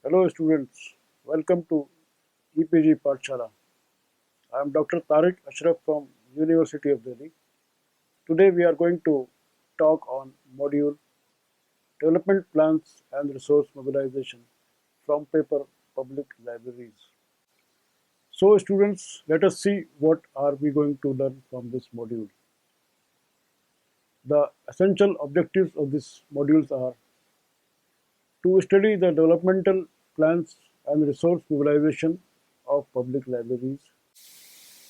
Hello students, welcome to EPG Pathshala. I am Dr. Tariq Ashraf from University of Delhi. Today we are going to talk on module Development Plans and Resource Mobilization from paper Public Libraries. So students, let us see what are we going to learn from this module. The essential objectives of this modules are to study the developmental plans and resource mobilization of public libraries.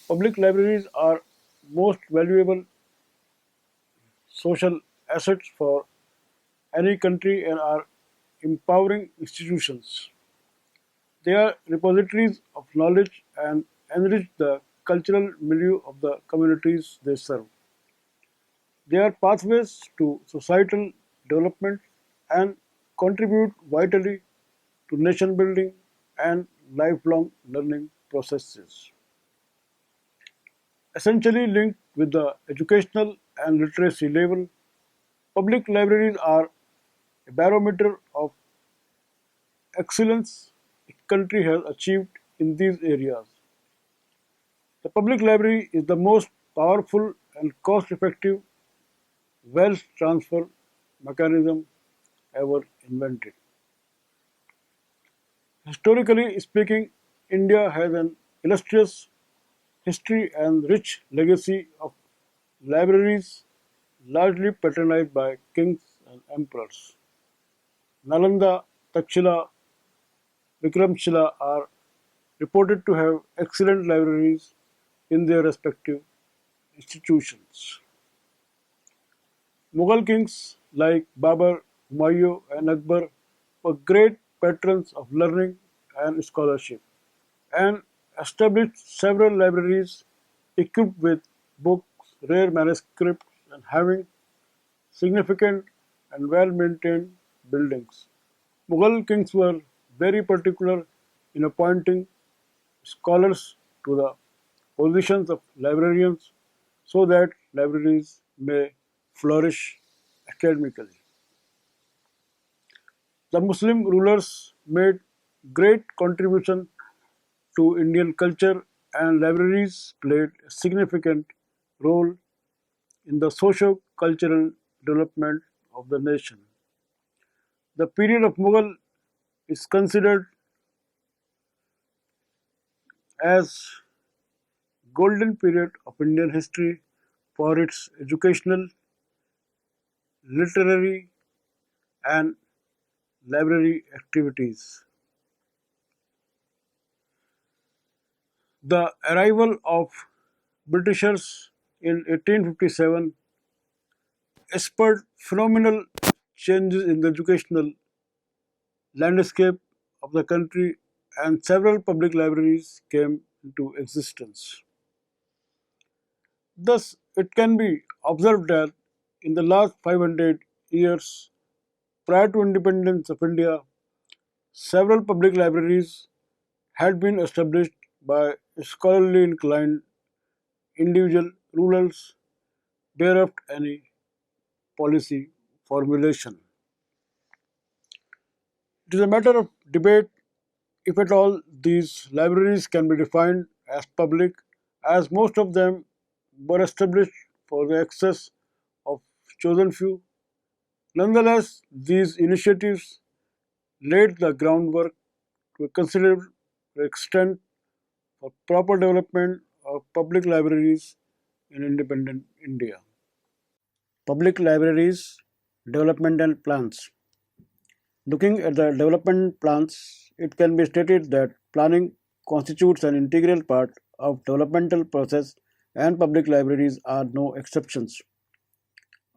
Public libraries are most valuable social assets for any country and are empowering institutions. They are repositories of knowledge and enrich the cultural milieu of the communities they serve. They are pathways to societal development and contribute vitally to nation building and lifelong learning processes. Essentially linked with the educational and literacy level, public libraries are a barometer of excellence a country has achieved in these areas. The public library is the most powerful and cost-effective wealth transfer mechanism ever invented. Historically speaking, India has an illustrious history and rich legacy of libraries largely patronized by kings and emperors. Nalanda, Takshila, Vikramshila are reported to have excellent libraries in their respective institutions. Mughal kings like Babur, Humayun, and Akbar were great patrons of learning and scholarship and established several libraries equipped with books, rare manuscripts, and having significant and well maintained buildings. Mughal kings were very particular in appointing scholars to the positions of librarians so that libraries may flourish academically. The Muslim rulers made great contribution to Indian culture and libraries played a significant role in the socio-cultural development of the nation. The period of Mughal is considered as golden period of Indian history for its educational, literary, and library activities. The arrival of Britishers in 1857 spurred phenomenal changes in the educational landscape of the country and several public libraries came into existence. Thus, it can be observed that in the last 500 years prior to independence of India, several public libraries had been established by scholarly inclined individual rulers bereft any policy formulation. It is a matter of debate if at all these libraries can be defined as public, as most of them were established for the access of chosen few. Nonetheless, these initiatives laid the groundwork to a considerable extent for proper development of public libraries in independent India. Public libraries developmental plans. Looking at the development plans, it can be stated that planning constitutes an integral part of developmental process and public libraries are no exceptions.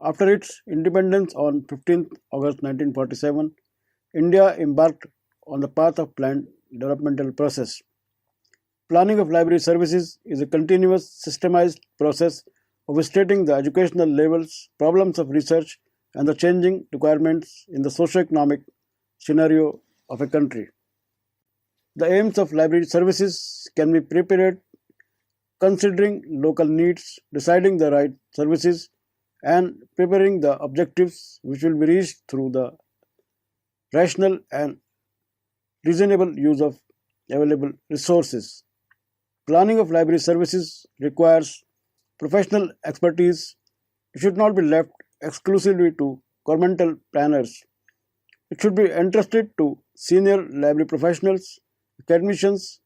After its independence on 15th August 1947, India embarked on the path of planned developmental process. Planning of library services is a continuous, systemized process of stating the educational levels, problems of research, and the changing requirements in the socio-economic scenario of a country. The aims of library services can be prepared considering local needs, deciding the right services, and preparing the objectives which will be reached through the rational and reasonable use of available resources. Planning of library services requires professional expertise. It should not be left exclusively to governmental planners. It should be entrusted to senior library professionals, academicians,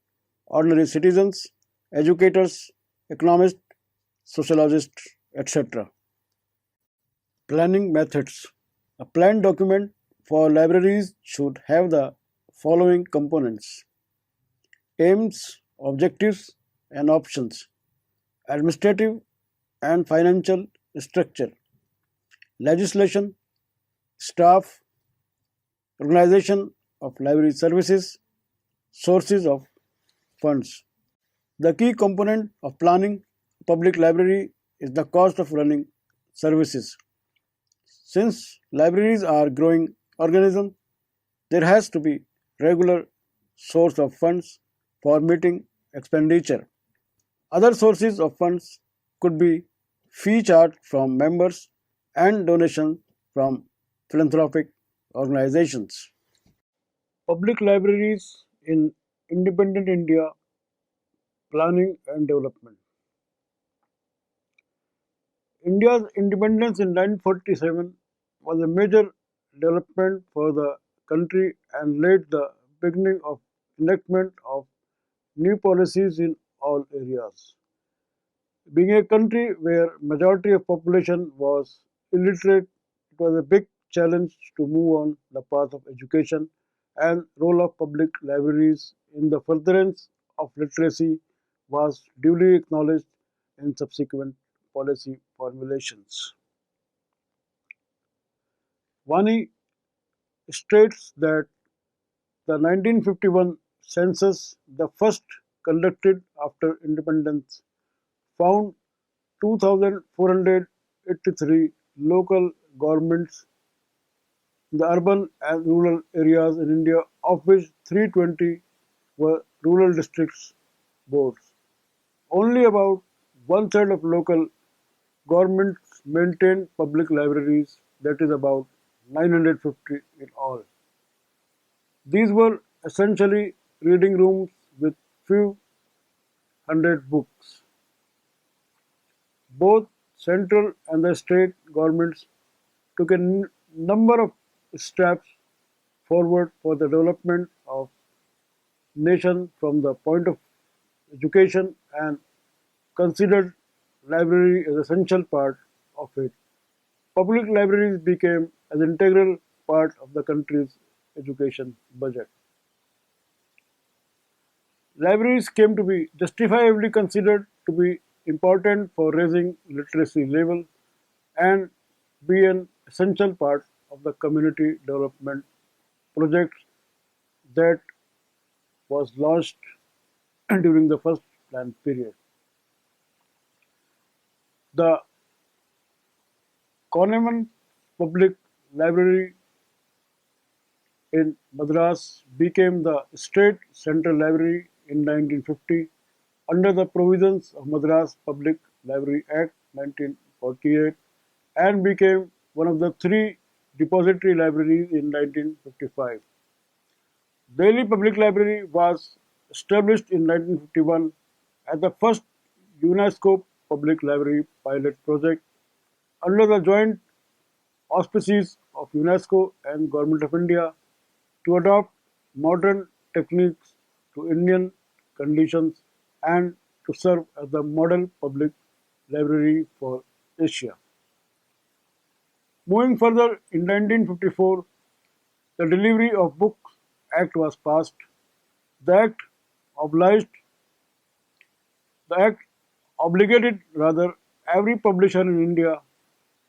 ordinary citizens, educators, economists, sociologists, etc. Planning methods. A planned document for libraries should have the following components: aims, objectives, and options, administrative and financial structure, legislation, staff, organization of library services, sources of funds. The key component of planning a public library is the cost of running services. Since libraries are growing organisms, there has to be regular source of funds for meeting expenditure. Other sources of funds could be fee charged from members and donations from philanthropic organizations. Public libraries in independent India, planning and development. India's independence in 1947 was a major development for the country and laid the beginning of enactment of new policies in all areas. Being a country where majority of population was illiterate, it was a big challenge to move on the path of education, and role of public libraries in the furtherance of literacy was duly acknowledged in subsequent policy formulations. Vani states that the 1951 census, the first conducted after independence, found 2,483 local governments in the urban and rural areas in India, of which 320 were rural districts boards. Only about one third of local governments maintain public libraries, that is about 950 in all. These were essentially reading rooms with few hundred books. Both central and the state governments took a number of steps forward for the development of nation from the point of education and considered library as essential part of it. Public libraries became an integral part of the country's education budget. Libraries came to be justifiably considered to be important for raising literacy level and be an essential part of the community development project that was launched during the first plan period. The Common Public Library in Madras became the state central library in 1950 under the provisions of Madras Public Library Act 1948 and became one of the three depository libraries in 1955. Delhi Public Library was established in 1951 as the first UNESCO Public Library pilot project under the joint auspices of UNESCO and Government of India to adopt modern techniques to Indian conditions and to serve as the model public library for Asia. Moving further, in 1954, the Delivery of Books Act was passed. The Act obliged the Act obligated rather every publisher in India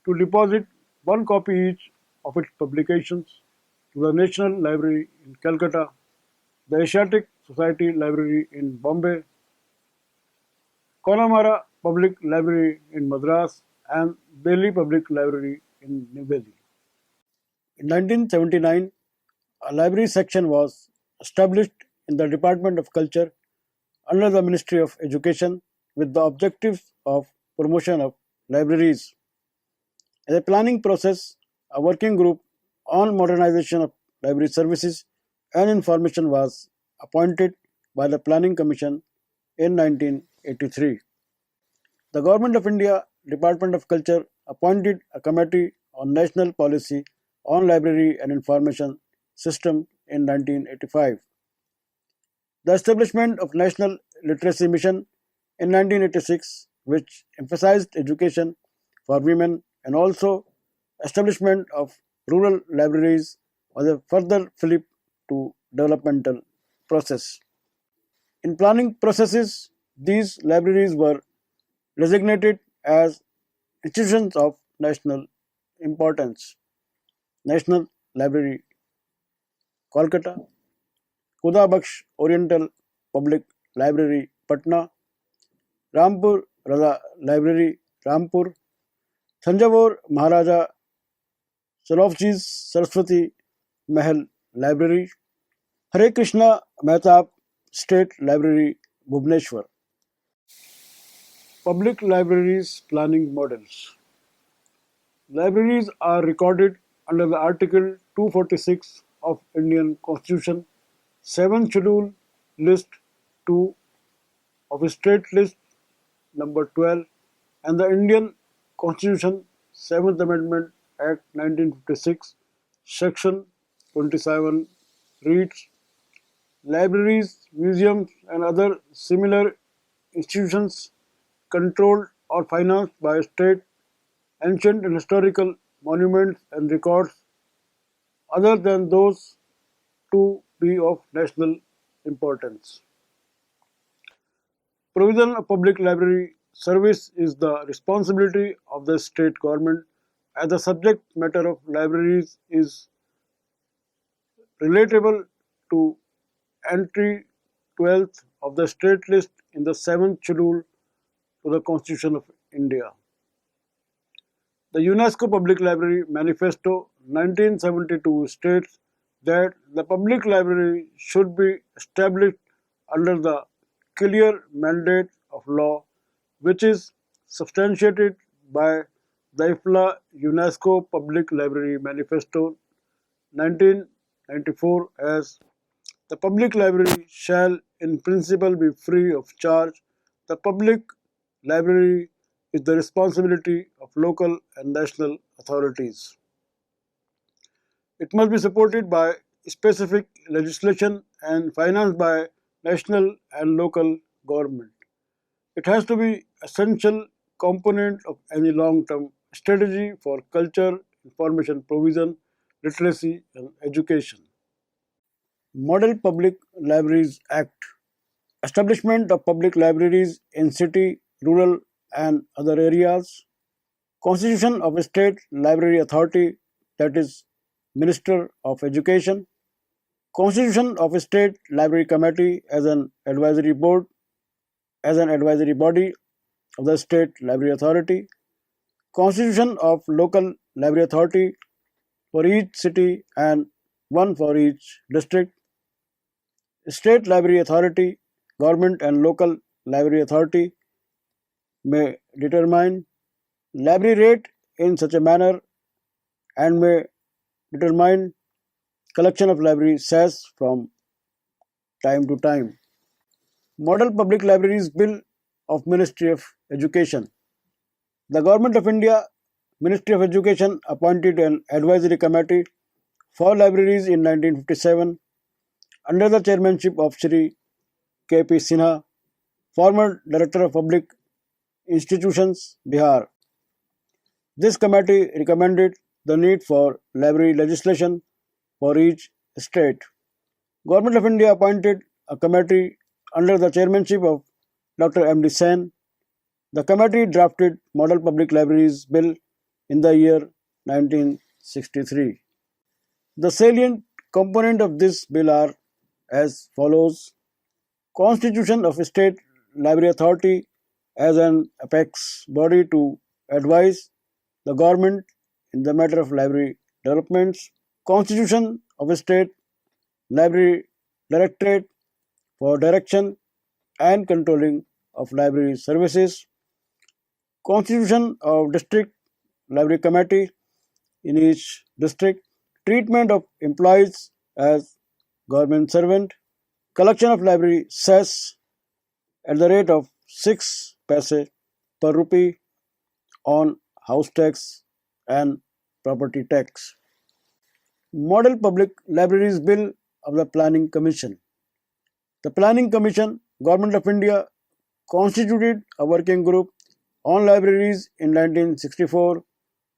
to deposit one copy each of its publications to the National Library in Calcutta, the Asiatic Society Library in Bombay, Connemara Public Library in Madras, and Delhi Public Library in New Delhi. In 1979, a library section was established in the Department of Culture under the Ministry of Education with the objectives of promotion of libraries. As a planning process, a working group on modernization of library services and Information was appointed by the Planning Commission in 1983. The Government of India Department of Culture appointed a committee on national policy on library and information system in 1985. The establishment of National Literacy Mission in 1986, which emphasized education for women, and also establishment of rural libraries was a further flip to developmental process. In planning processes, these libraries were designated as institutions of national importance. National Library, Kolkata; Khuda Baksh Oriental Public Library, Patna; Rampur Raza Library, Rampur; Thanjavur Maharaja Chalovji's Saraswati Mahal Library; Hare Krishna Mehtab State Library, Bhubaneswar. Public libraries planning models. Libraries are recorded under the Article 246 of Indian Constitution, 7th Schedule, List 2 of State List number 12, and the Indian Constitution, 7th Amendment Act 1956, Section 27 reads: Libraries, museums, and other similar institutions controlled or financed by state, ancient and historical monuments and records other than those to be of national importance. Provision of public library service is the responsibility of the state government, as the subject matter of libraries is relatable to entry 12th of the state list in the 7th schedule to the Constitution of India. The UNESCO Public Library Manifesto 1972 states that the public library should be established under the clear mandate of law, which is substantiated by the IFLA UNESCO Public Library Manifesto 1994 as: the public library shall in principle be free of charge. The public library is the responsibility of local and national authorities. It must be supported by specific legislation and financed by national and local government. It has to be essential component of any long-term strategy for culture, information provision, literacy and education. Model Public Libraries Act. Establishment of public libraries in city, rural and other areas. Constitution of a State Library Authority, that is Minister of Education. Constitution of a State Library Committee as an advisory body of the State Library Authority. Constitution of Local Library Authority for each city and one for each district. State Library Authority, government and local library authority may determine library rate in such a manner and may determine collection of library cess from time to time. Model Public Libraries Bill of Ministry of Education. The Government of India Ministry of Education appointed an advisory committee for libraries in 1957 under the chairmanship of Shri K.P. Sinha, former Director of Public Institutions, Bihar. This committee recommended the need for library legislation for each state. Government of India appointed a committee under the chairmanship of Dr. M.D. Sen. The committee drafted Model Public Libraries Bill in the year 1963. The salient component of this bill are as follows: Constitution of a State Library Authority as an apex body to advise the government in the matter of library developments. Constitution of a State Library Directorate for direction and controlling of library services. Constitution of District Library Committee in each district. Treatment of employees as government servant, collection of library cess at the rate of 6 paise per rupee on house tax and property tax. Model Public Libraries Bill of the Planning Commission. The Planning Commission, Government of India, constituted a working group on libraries in 1964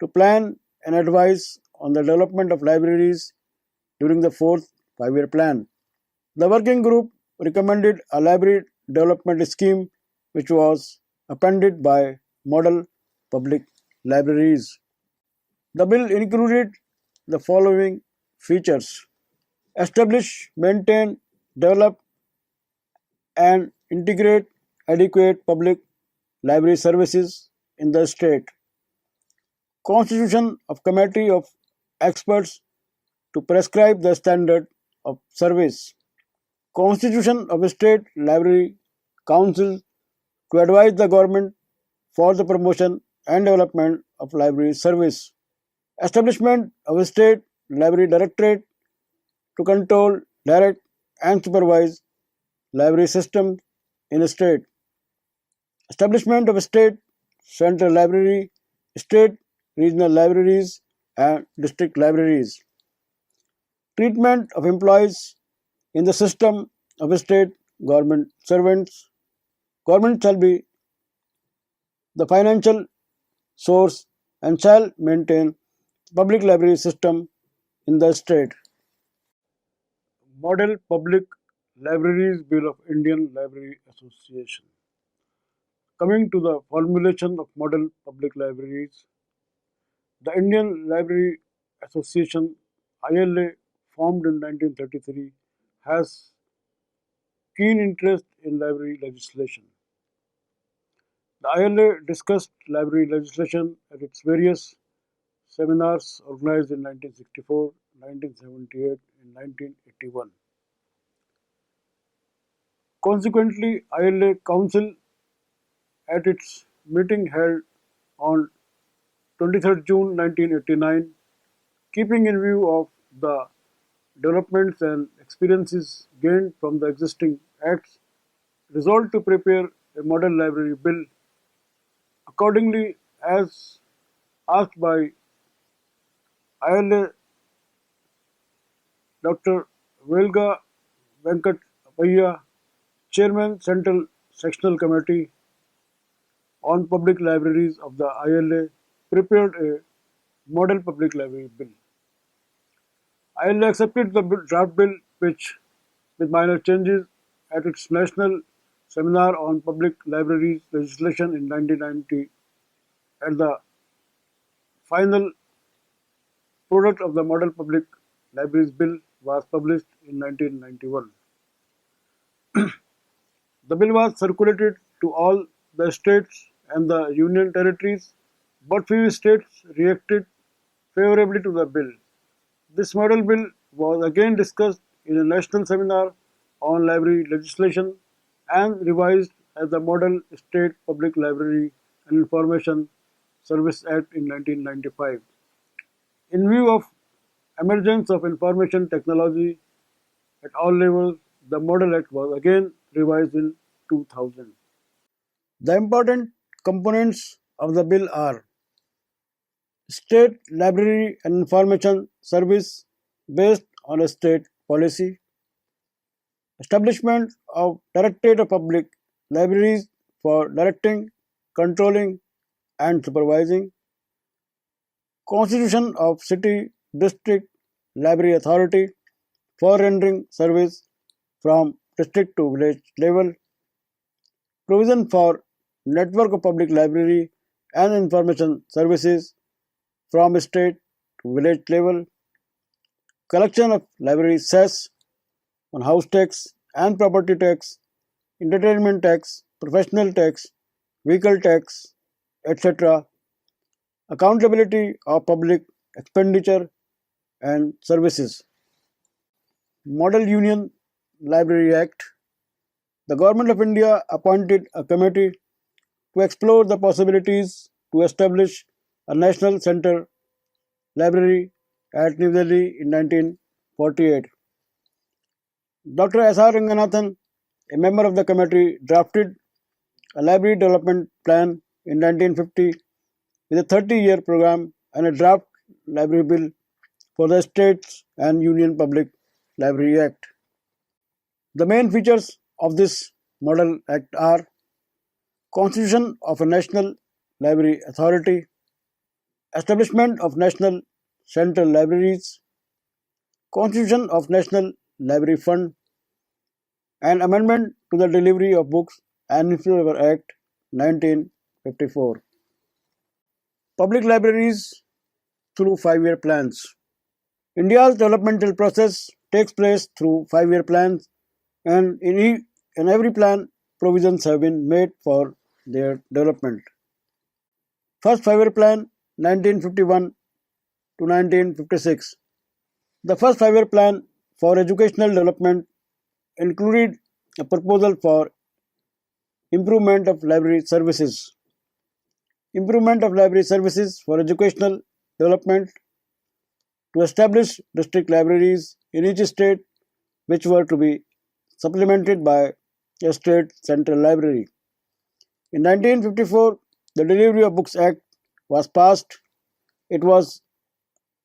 to plan and advise on the development of libraries during the fourth five-year plan. The working group recommended a library development scheme which was appended by Model Public Libraries. The bill included the following features: establish, maintain, develop, and integrate adequate public library services in the state. Constitution of Committee of Experts to prescribe the standard of service. Constitution of a State Library Council to advise the government for the promotion and development of library service. Establishment of a State Library Directorate to control, direct, and supervise library systems in a state. Establishment of a state central library, state regional libraries, and district libraries. Treatment of employees in the system of a state government servants. Government shall be the financial source and shall maintain public library system in the state. Model Public Libraries Bill of Indian Library Association. Coming to the formulation of model public libraries, the Indian Library Association ILA, formed in 1933, has keen interest in library legislation. The ILA discussed library legislation at its various seminars organized in 1964, 1978, and 1981. Consequently, ILA Council at its meeting held on 23rd June 1989, keeping in view of the developments and experiences gained from the existing acts, resolved to prepare a model library bill. Accordingly, as asked by ILA Dr. Velga Venkat Payya, Chairman Central Sectional Committee on Public Libraries of the ILA, prepared a model public library bill. ILA accepted the draft bill, which, with minor changes, at its national seminar on public libraries legislation in 1990, and the final product of the Model Public Libraries Bill was published in 1991. The bill was circulated to all the states and the union territories, but few states reacted favorably to the bill. This model bill was again discussed in a national seminar on library legislation and revised as the Model State Public Library and Information Service Act in 1995. In view of emergence of information technology at all levels, the Model Act was again revised in 2000. The important components of the bill are: State Library and Information Service based on a state policy, establishment of Directorate of Public Libraries for directing, controlling, and supervising, constitution of City District Library Authority for rendering service from district to village level, provision for network of public library and information services from state to village level, collection of library cess on house tax and property tax, entertainment tax, professional tax, vehicle tax, etc., accountability of public expenditure and services. Model Union Library Act. The Government of India appointed a committee to explore the possibilities to establish a national center library at New Delhi in 1948. Dr. S.R. Ranganathan, a member of the committee, drafted a library development plan in 1950 with a 30-year program and a draft library bill for the States and Union Public Library Act. The main features of this model act are constitution of a national library authority, establishment of national central libraries, constitution of national library fund, and amendment to the Delivery of Books and Newspaper Act 1954. Public libraries through 5-year plans. India's developmental process takes place through 5-year plans, and in every plan, provisions have been made for their development. First 5-year plan 1951 to 1956. The first 5-year plan for educational development included a proposal for improvement of library services. Improvement of library services for educational development to establish district libraries in each state which were to be supplemented by a state central library. In 1954, the Delivery of Books Act was passed. It was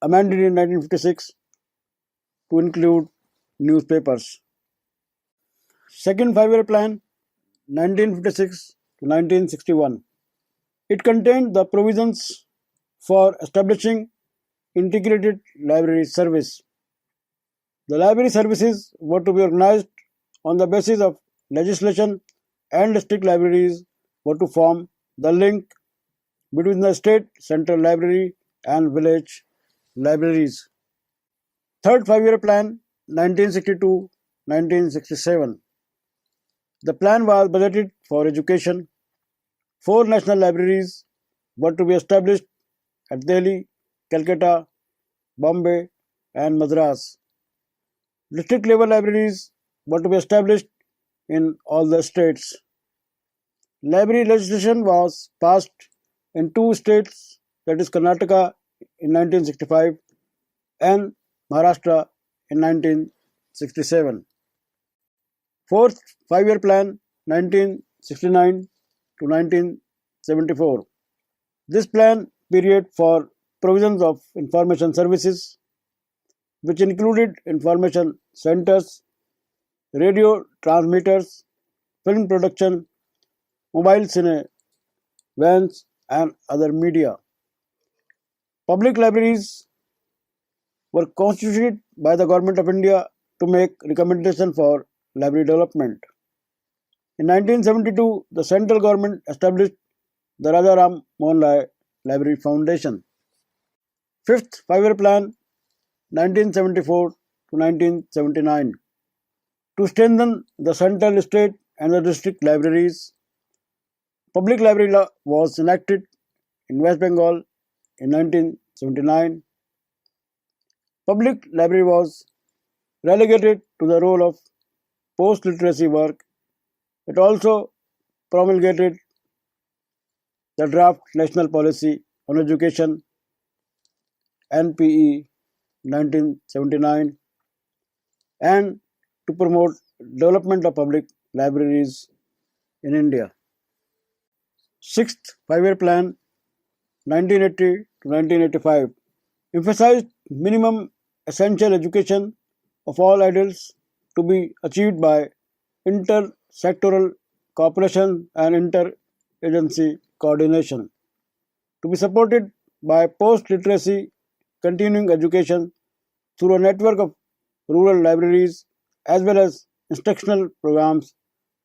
amended in 1956 to include newspapers. Second 5-year plan 1956 to 1961. It contained the provisions for establishing integrated library service. The library services were to be organized on the basis of legislation, and district libraries were to form the link between the state central library and village libraries. Third 5-year plan 1962-1967. The plan was budgeted for education. 4 national libraries were to be established at Delhi, Calcutta, Bombay, and Madras. District level libraries were to be established in all the states. Library legislation was passed in 2 states, that is Karnataka in 1965 and Maharashtra in 1967. Fourth 5-year plan 1969 to 1974. This plan period for provisions of information services, which included information centers, radio transmitters, film production, mobile cine, vans, and other media. Public libraries were constituted by the Government of India to make recommendations for library development. In 1972, the central government established the Raja Ram Mohan Rai Library Foundation. Fifth 5-year plan 1974 to 1979. To strengthen the central, state, and the district libraries, public library law was enacted in West Bengal in 1979. Public library was relegated to the role of post-literacy work. It also promulgated the draft National Policy on Education NPE 1979 and to promote development of public libraries in India. Sixth 5-year plan 1980 to 1985 emphasized minimum essential education of all adults to be achieved by inter-sectoral cooperation and inter-agency coordination, to be supported by post-literacy continuing education through a network of rural libraries as well as instructional programs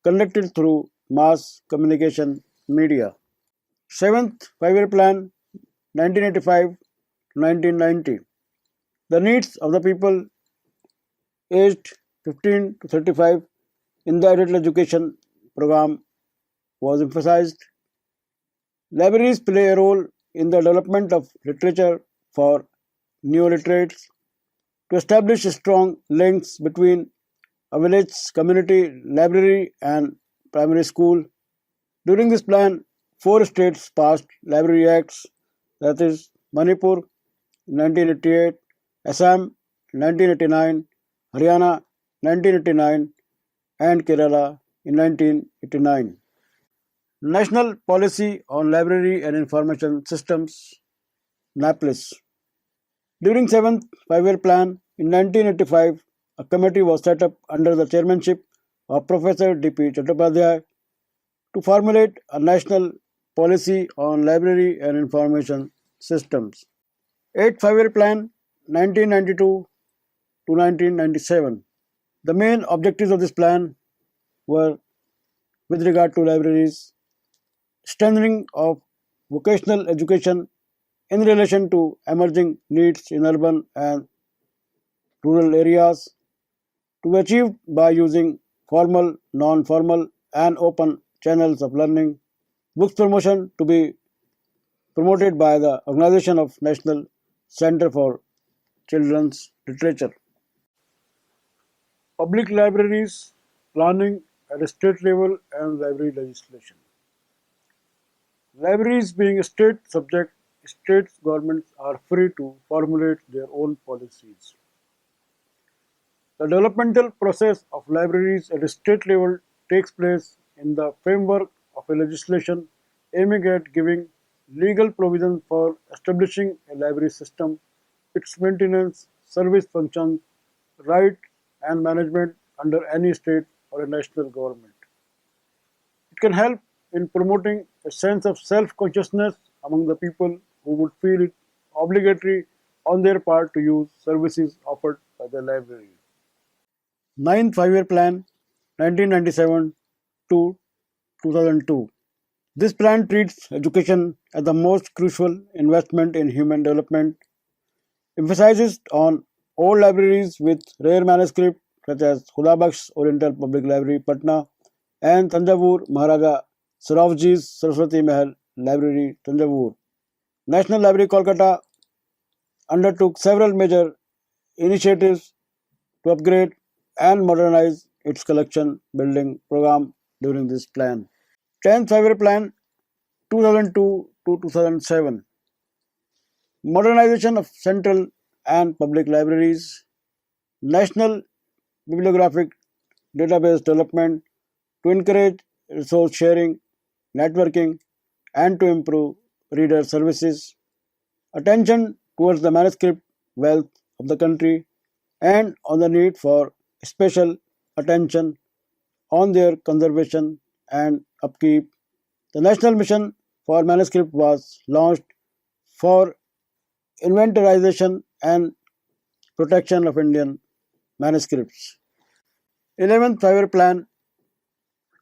conducted through mass communication media. Seventh 5-year plan 1985 to 1990. The needs of the people aged 15 to 35 in the adult education program was emphasized. Libraries play a role in the development of literature for neoliterates to establish strong links between a village community library and primary school. During this plan, 4 states passed library acts, that is Manipur 1988, Assam 1989, Haryana 1989 and Kerala in 1989. National Policy on Library and Information Systems (NAPLIS). During 7th Five-Year Plan in 1985, a committee was set up under the chairmanship of Professor D.P. Chattopadhyay to formulate a national policy on library and information systems. 8th Five-Year Plan 1992 to 1997. The main objectives of this plan were, with regard to libraries, strengthening of vocational education in relation to emerging needs in urban and rural areas, to be achieved by using formal, non-formal and open channels of learning. Books promotion to be promoted by the organization of National Center for Children's Literature. Public libraries planning at a state level and library legislation. Libraries being a state subject, state governments are free to formulate their own policies. The developmental process of libraries at a state level takes place in the framework of a legislation aiming at giving legal provision for establishing a library system, its maintenance, service functions, right and management under any state or a national government. It can help in promoting a sense of self-consciousness among the people who would feel it obligatory on their part to use services offered by the library. Ninth Five-Year Plan 1997 to 2002. This plan treats education as the most crucial investment in human development, emphasizes on old libraries with rare manuscripts such as Khudabakhsh Oriental Public Library, Patna, and Tanjavur Maharaja Sarojji's Saraswati Mahal Library, Tanjavur. National Library, Kolkata, undertook several major initiatives to upgrade and modernize its collection building program during this plan. 10th Five-Year Plan 2002 to 2007. Modernization of central and public libraries, national bibliographic database development to encourage resource sharing, networking, and to improve reader services, attention towards the manuscript wealth of the country, and on the need for special attention on their conservation and upkeep. The National Mission for Manuscript was launched for inventorization and protection of Indian manuscripts. 11th Five-Year Plan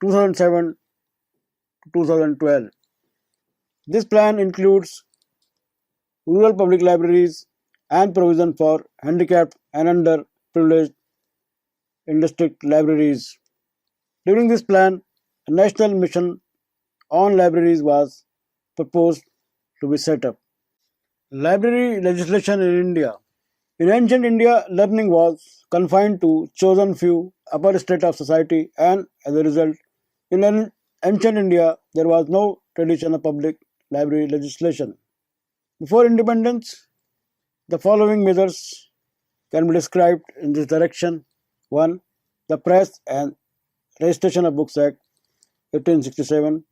2007 to 2012. This plan includes rural public libraries and provision for handicapped and underprivileged in district libraries. During this plan, a national mission on libraries was proposed to be set up. Library legislation in India. In ancient India, learning was confined to chosen few upper strata of society, and as a result, in ancient India, there was no tradition of public library legislation. Before independence, the following measures can be described in this direction. 1. The Press and Registration of Books Act 1867.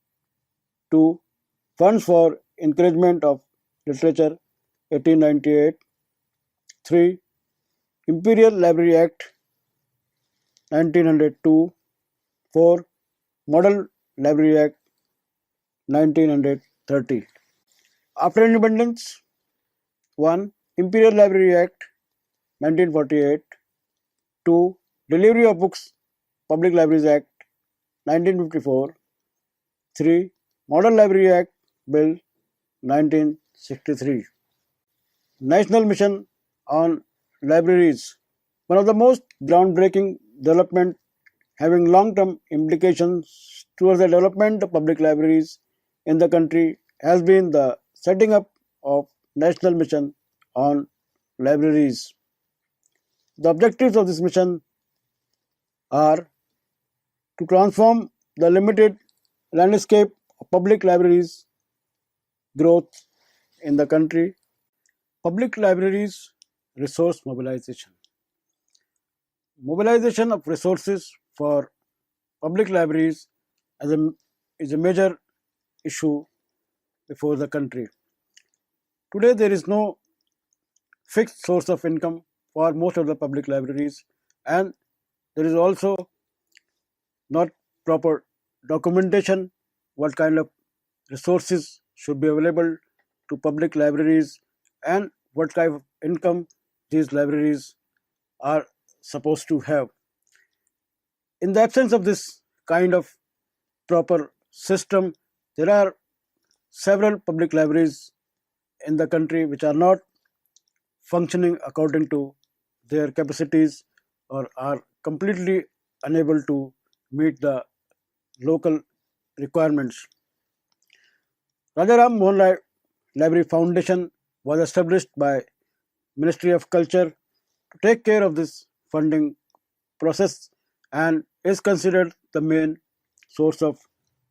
2. Funds for Encouragement of Literature 1898. 3. Imperial Library Act 1902. 4. Model Library Act 1930. After independence, 1. Imperial Library Act 1948. 2. Delivery of Books Public Libraries Act 1954. 3. Model Library Act Bill 1963. National Mission on Libraries. One of the most groundbreaking development having long-term implications towards the development of public libraries in the country has been the setting up of National Mission on Libraries. The objectives of this mission are to transform the limited landscape of public libraries growth in the country. Public libraries resource mobilization. Mobilization of resources for public libraries as a, is a major issue before the country. Today, there is no fixed source of income for most of the public libraries, and there is also not proper documentation what kind of resources should be available to public libraries and what kind of income these libraries are supposed to have. In the absence of this kind of proper system, there are several public libraries in the country which are not functioning according to their capacities or are completely unable to meet the local requirements. Rajaram Mohan Library Foundation was established by Ministry of Culture to take care of this funding process and is considered the main source of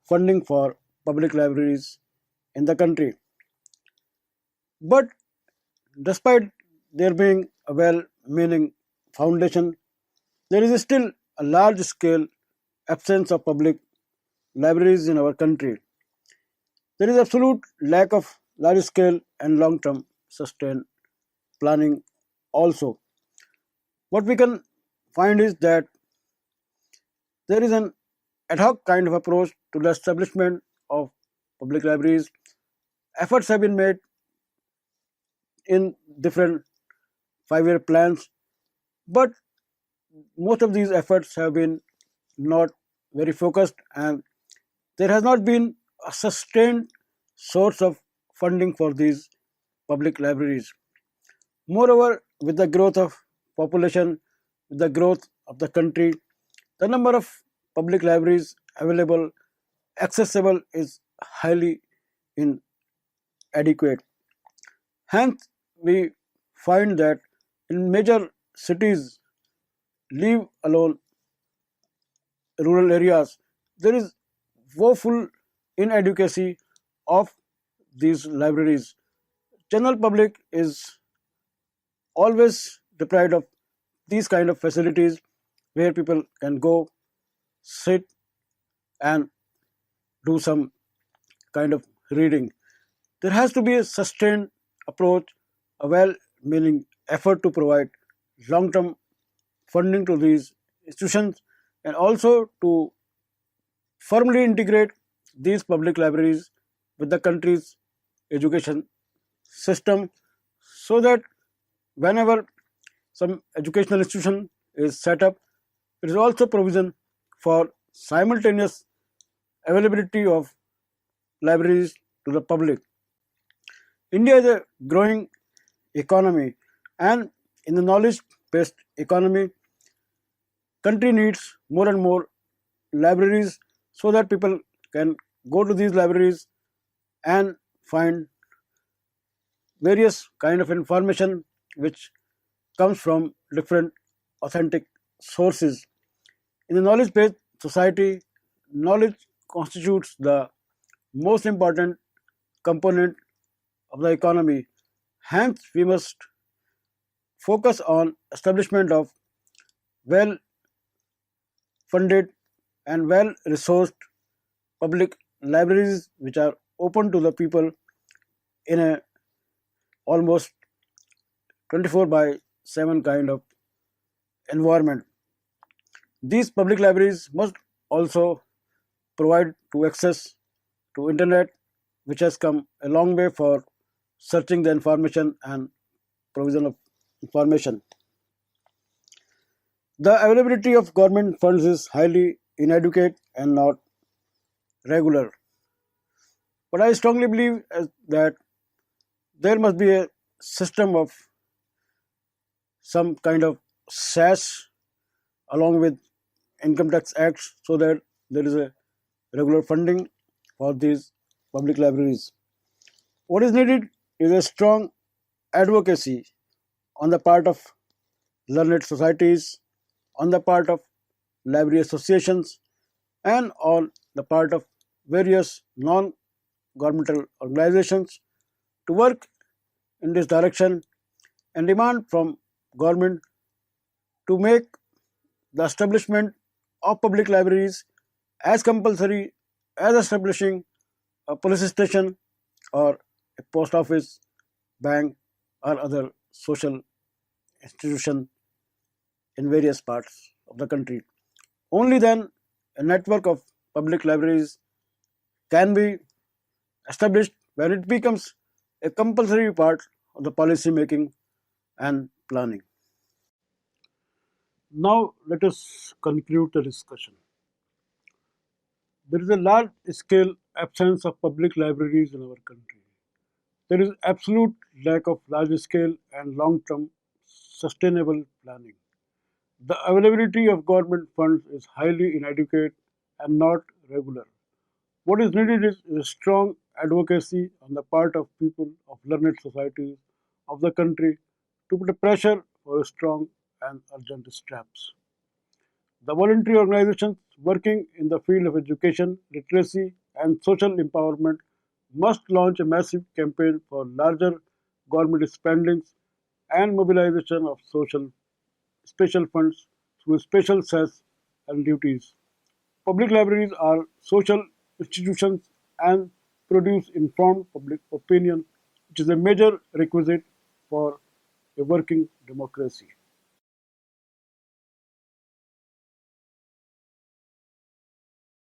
funding for public libraries in the country. But despite there being a well meaning foundation, there is still a large scale absence of public libraries in our country. There is absolute lack of large scale and long term sustained planning also. What we can find is that there is an ad hoc kind of approach to the establishment of public libraries. Efforts have been made in different 5-year plans, but most of these efforts have been not very focused and there has not been a sustained source of funding for these public libraries. Moreover, with the growth of population, with the growth of the country, the number of public libraries available, accessible is highly inadequate. Hence, we find that in major cities, leave alone rural areas, there is woeful inadequacy of these libraries. General public is always deprived of these kind of facilities where people can go, sit, and do some kind of reading. There has to be a sustained approach, a well meaning effort to provide long term funding to these institutions and also to firmly integrate these public libraries with the country's education system so that whenever some educational institution is set up, there is also provision for simultaneous availability of libraries to the public. India is a growing economy and in the knowledge based economy, country needs more and more libraries so that people can go to these libraries and find various kind of information which comes from different authentic sources. In the knowledge based society, knowledge constitutes the most important component of the economy. Hence, we must focus on establishment of well funded and well resourced public libraries which are open to the people in a almost 24 by 7 kind of environment. These public libraries must also provide to access to internet which has come a long way for searching the information and provision of information. The availability of government funds is highly inadequate and not regular. But I strongly believe that there must be a system of some kind of SAS along with income tax acts so that there is a regular funding for these public libraries. What is needed is a strong advocacy on the part of learned societies, on the part of library associations, and on the part of various non governmental organizations to work in this direction and demand from government to make The establishment of public libraries as compulsory as establishing a police station or a post office, bank, or other social institution in various parts of the country. Only then a network of public libraries can be established where it becomes a compulsory part of the policy making and planning. Now, let us conclude the discussion. There is a large scale absence of public libraries in our country. There is absolute lack of large scale and long term sustainable planning. The availability of government funds is highly inadequate and not regular. What is needed is a strong advocacy on the part of people of learned societies of the country to put a pressure for strong and urgent steps. The voluntary organizations working in the field of education, literacy, and social empowerment must launch a massive campaign for larger government spendings and mobilization of social special funds through special cess and duties. Public libraries are social institutions and produce informed public opinion, which is a major requisite for a working democracy.